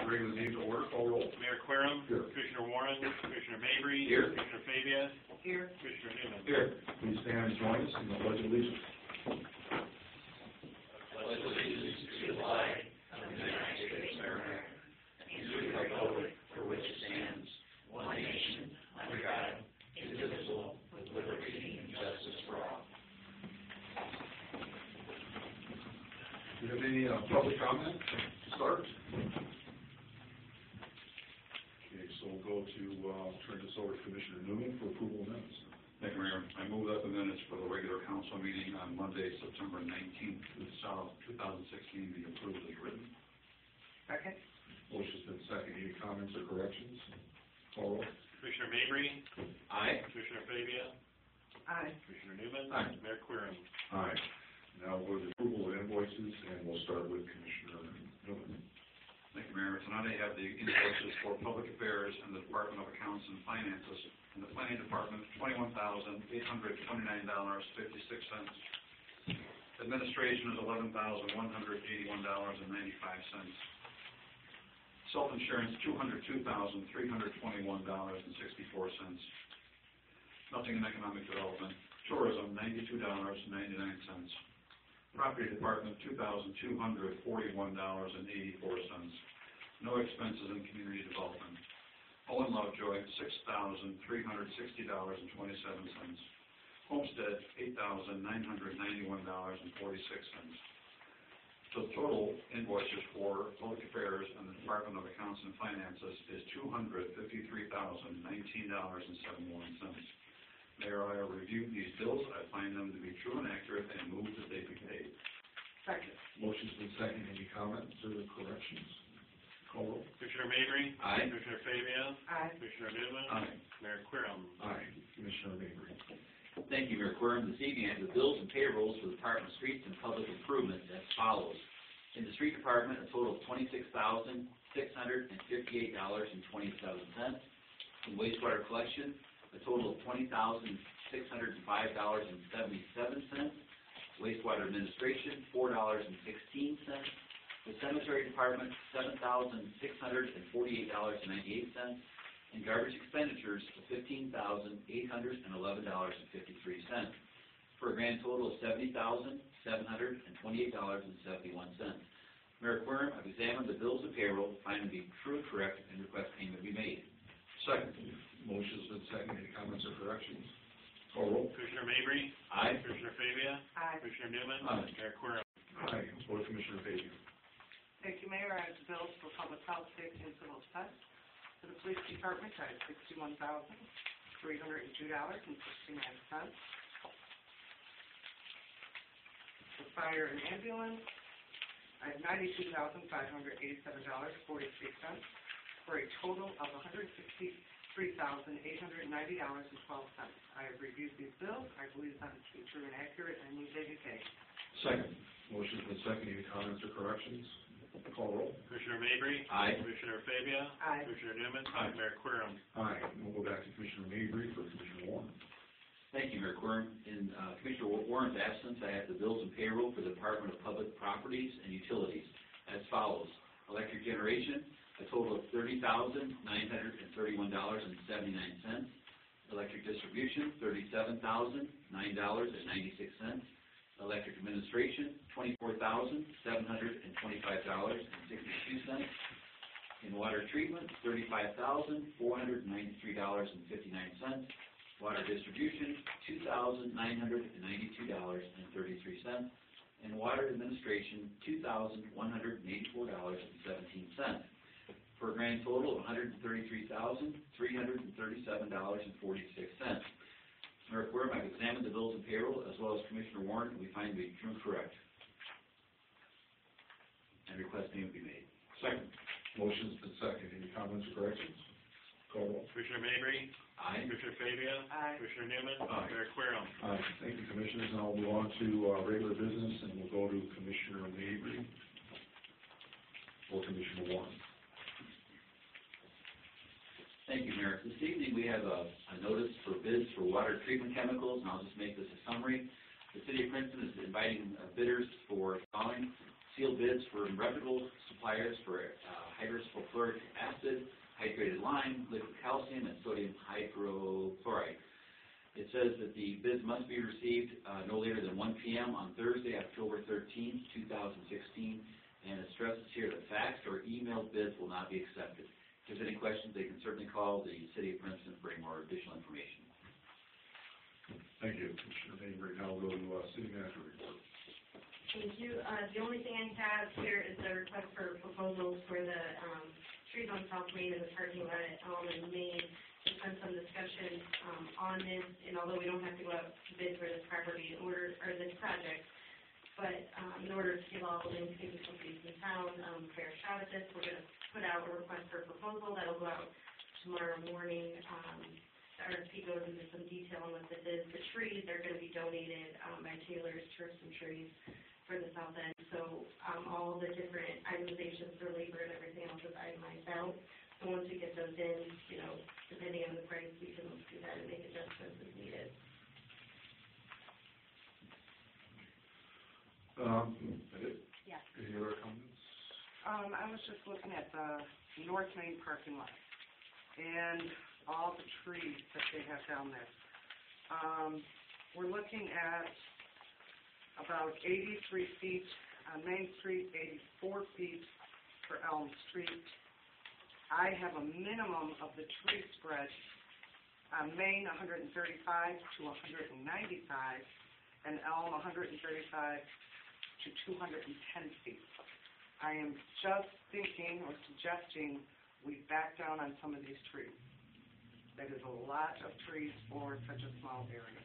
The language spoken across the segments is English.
non-regular meeting to order. Call roll. Mayor Querem. Here. Commissioner Warren. Commissioner Mabry. Here. Commissioner Fabia. Here. Commissioner Newman. Here. Please stand and join us in the pledge of allegiance. Pledge allegiance to the flag of the United States of America and to the republic for which it stands, one nation, under God, indivisible, with liberty and justice for all. Do you have any public comment to start? Okay, so we'll go to turn this over to Commissioner Newman for approval of minutes. Thank you, Mayor. I move that the minutes for the regular council meeting on Monday, September 19th, 2016 be approved as written. Second. Motion's been seconded. Any comments or corrections? Call roll. Commissioner Mabry. Aye. Commissioner Fabia. Aye. Commissioner Newman. Aye. Mayor Querem. Aye. Now we'll go to the approval of invoices, and we'll start with Commissioner Newman. Thank you, Mayor. Tonight I have the invoices for public affairs and the Department of Accounts and Finances. In the planning department, $21,829.56. Administration is $11,181.95. Self-insurance, $202,321.64. Nothing in economic development. Tourism, $92.99. Property department, $2,241.84. No expenses in community development. Owen Lovejoy, $6,360.27. Homestead, $8,991.46. So the total invoices for public affairs and the Department of Accounts and Finances is $253,019.71. Mayor, I have reviewed these bills. I find them to be true and accurate and move that they be paid. Second. Motion's been seconded. Any comments or corrections? Call roll. Commissioner Mabry. Aye. Commissioner Fabia. Aye. Commissioner Newman. Aye. Mayor Querem. Aye. Commissioner Mabry. Thank you, Mayor Querem. This evening I have the bills and payrolls for the Department of Streets and Public Improvement as follows. In the Street Department, a total of $26,658.27. In wastewater collection, a total of $20,605.77. Wastewater administration, $4.16. The cemetery department, $7,648.98. And garbage expenditures of $15,811.53, for a grand total of $70,728.71. Mayor Querem, I've examined the bills and payroll, find them to be true and correct, and request payment be made. Second. Motion's been seconded. Any comments or corrections? Call roll. Commissioner Mabry. Aye. Commissioner Fabia. Aye. Commissioner Newman. Aye. Mayor Querem. Aye. Go to Commissioner Fabia. Thank you, Mayor. I have the bills for public health, safety, and civil defense. For the police department, I have $61,302.69. For fire and ambulance, I have $92,587.46, for a total of $163,890.12. I have reviewed these bills. I believe them to be true and accurate, and move they be paid. Second. Motion's been seconded. Any comments or corrections? Call roll. Commissioner Mabry. Aye. Commissioner Fabia. Aye. Commissioner Newman. Aye. Mayor Querem. Aye. We'll go back to Commissioner Mabry for Commissioner Warren. Thank you, Mayor Querem. In Commissioner Warren's absence, I have the bills and payroll for the Department of Public Properties and Utilities as follows. Electric generation, a total of $30,931.79. Electric distribution, $37,009.96. Electric administration, $24,725.62. In water treatment, $35,493.59. Water distribution, $2,992.33. And water administration, $2,184.17. For a grand total of $133,337.46. Mayor Querem, I've examined the bills and payroll as well as Commissioner Warren, and we find them to be true and correct. And request payment be made. Second. Motion's been seconded. Any comments or corrections? Call roll. Commissioner Mabry. Aye. Commissioner Fabia. Aye. Commissioner Newman. Aye. Mayor Querem. Aye. Thank you, Commissioners. Now we'll move on to regular business, and we'll go to Commissioner Mabry or Commissioner Warren. Thank you, Mayor. This evening we have a notice for bids for water treatment chemicals, and I'll just make this a summary. The City of Princeton is inviting bidders for following sealed bids for reputable suppliers for hydrosulfuric no later than 1 p.m. on Thursday, October 13th, 2016. And it stresses here that fax or email bids will not be accepted. If there's any questions, they can certainly call the City of Princeton for any more additional information. Thank you, Commissioner Mabry. Now we'll go to City Manager report. Thank you. The only thing I have here is a request for proposals for the trees on South Main and the parking lot at Elm and Main. There's been some discussion on this, and although we don't have to go out to bid for this property in order, or this project, but in order to give all the landscaping companies in town a fair shot at this, we're going to put out a request for proposal that'll go out tomorrow morning. The RFP goes into some detail on what this is. The trees are going to be donated by Taylor's Turfs and Trees for the south end. So all the different itemizations for labor and everything else is itemized out. So once we get those in, you know, depending on the price, we can do that and make adjustments as needed. Yes. Any other comments? I was just looking at the North Main parking lot and all the trees that they have down there. We're looking at about 83 feet on Main Street, 84 feet for Elm Street. I have a minimum of the tree spread on Main 135 to 195 and Elm 135 to 210 feet. I am just thinking or suggesting we back down on some of these trees. That is a lot of trees for such a small area.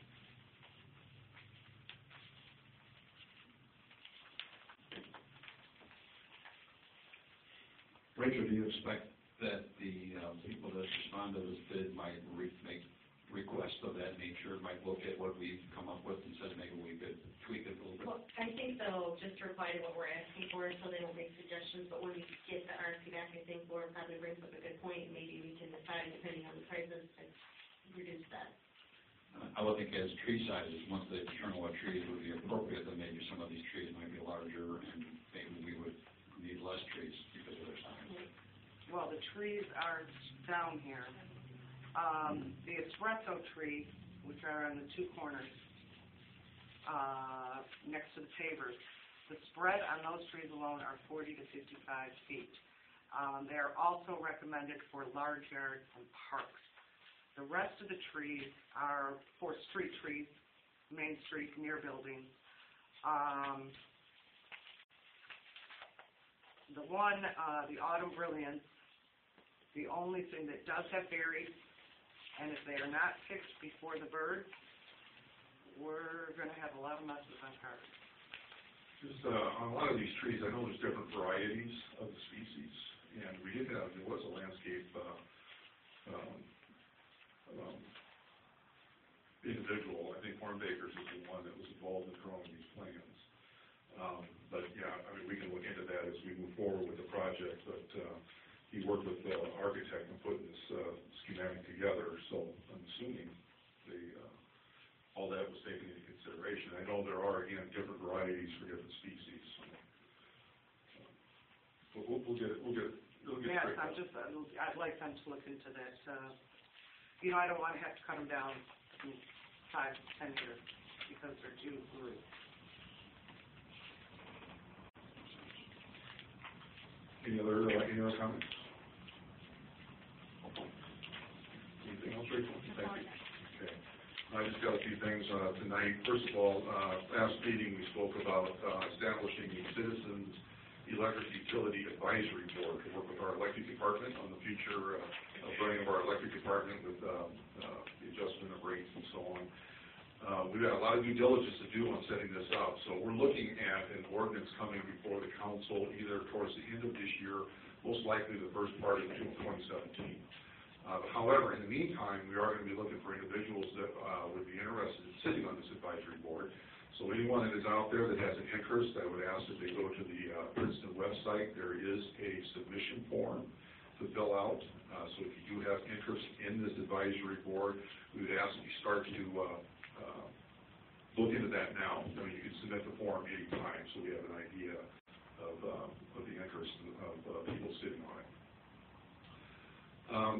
Rachel, do you expect that the people that respond to this bid might make requests of that nature, might look at what we've come up with and said maybe we could tweak it a little bit? Well, I think they'll just reply to what we're asking for, so they won't make suggestions, but when we get the RFP back, I think Laura probably brings up a good point, maybe we can decide, depending on the prices, to reduce that. I would think as tree sizes, once they determine what trees would be appropriate, then maybe some of these trees might be larger, and maybe we would need less trees because of their size. Well, the trees are down here. The espresso tree, which are on the two corners, next to the pavers, the spread on those trees alone are 40 to 55 feet. They are also recommended for large yards and parks. The rest of the trees are for street trees, Main Street, near buildings. The one, the Autumn Brilliance, the only thing that does have berries, and if they are not fixed before the birds, we're going to have a lot of messes on cars. Just, on a lot of these trees, I know there's different varieties of the species, and we did have, there was a landscape individual, I think Hornbakers is the one that was involved in drawing these plans. But yeah, I mean, we can look into that as we move forward with the project, but he worked with the architect and putting this schematic together, so I'm assuming all that was taken into consideration. I know there are, again, different varieties for different species. But we'll get it. Yes, I'd like them to look into that. You know, I don't want to have to cut them down in 5 to 10 years because they're too blue. Any other comments? Anything else, Rachel? Thank you. Okay. I just got a few things tonight. First of all, last meeting we spoke about establishing a Citizens Electric Utility Advisory Board to work with our electric department on the future of running of our electric department with the adjustment of rates and so on. We've got a lot of due diligence to do on setting this up, so we're looking at an ordinance coming before the council either towards the end of this year, most likely the first part of 2017. However, in the meantime, we are going to be looking for individuals that would be interested in sitting on this advisory board. So anyone that is out there that has an interest, I would ask that they go to the Princeton website. There is a submission form to fill out. So if you do have interest in this advisory board, we would ask that you start to look into that now. I mean, you can submit the form anytime, so we have an idea of the interest of people sitting on it.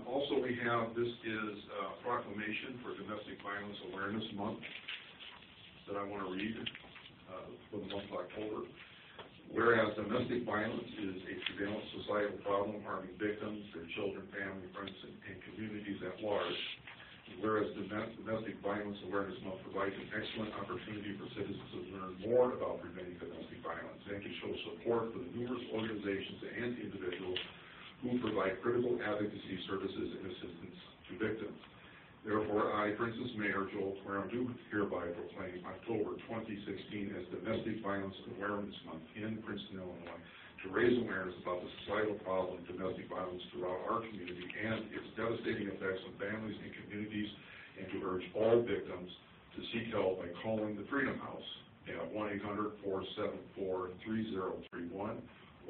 Also, we have, this is a proclamation for Domestic Violence Awareness Month. that I want to read for the month of October. Whereas domestic violence is a prevalent societal problem harming victims, their children, family, friends, and communities at large. Whereas Domestic Violence Awareness Month provides an excellent opportunity for citizens to learn more about preventing domestic violence and to show support for the numerous organizations and individuals who provide critical advocacy services and assistance to victims. Therefore, I, Princeton's Mayor Joel Quorum, do hereby proclaim October 2016 as Domestic Violence Awareness Month in Princeton, Illinois, to raise awareness about the societal problem of domestic violence throughout our community and its devastating effects on families and communities, and to urge all victims to seek help by calling the Freedom House at 1-800-474-3031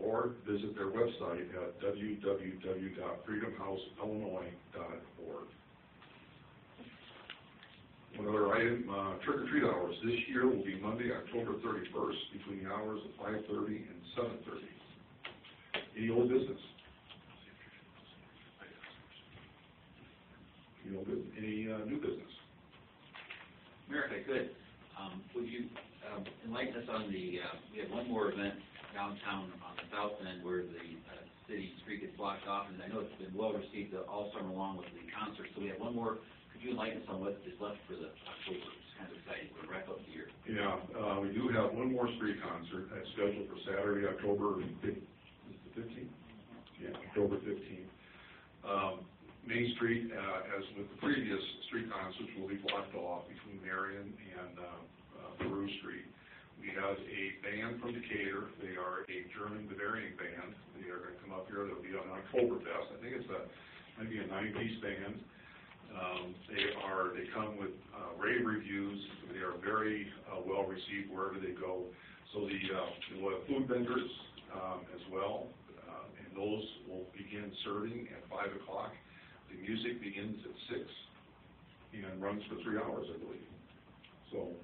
or visit their website at www.freedomhouseillinois.org. One other item, trick-or-treat hours this year will be Monday, October 31st, between the hours of 5:30 and 7:30. Any old business? Any new business? Mayor, if I could, would you enlighten us on we have one more event downtown on the south end where the city street gets blocked off, and I know it's been well received all summer long with the concert, so we have one more. Could you enlighten us on what is left for the October? It's kind of exciting. We're going to wrap up the year. Yeah, we do have one more street concert that's scheduled for Saturday, October 15th? Yeah, October 15th. Main Street, as with the previous street concerts, will be blocked off between Marion and Peru Street. We have a band from Decatur. They are a German Bavarian band. They are going to come up here. They'll be on Oktoberfest. I think it's maybe a 9-piece band. They come with rave reviews. They are very well received wherever they go. So we'll have food vendors as well, and those will begin serving at 5 o'clock. The music begins at 6 and runs for 3 hours, I believe. So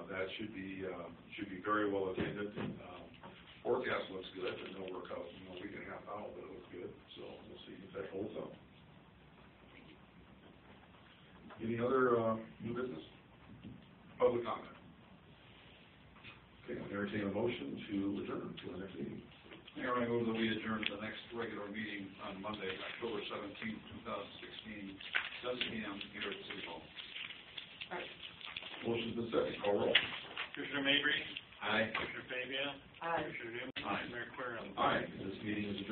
that should be very well attended. Forecast looks good. I know we're a week and a half out, but it looks good. So we'll see if that holds up. Any other new business? Public comment? Okay, I'll entertain a motion to adjourn to the next meeting. Mayor, I move that we adjourn to the next regular meeting on Monday, October 17th, 2016, 7 p.m. here at City Hall. Motion's been seconded. Call roll. Commissioner Mabry? Aye. Commissioner Fabia? Aye. Commissioner Newman? Aye. Mayor Querem? Aye. This meeting is adjourned.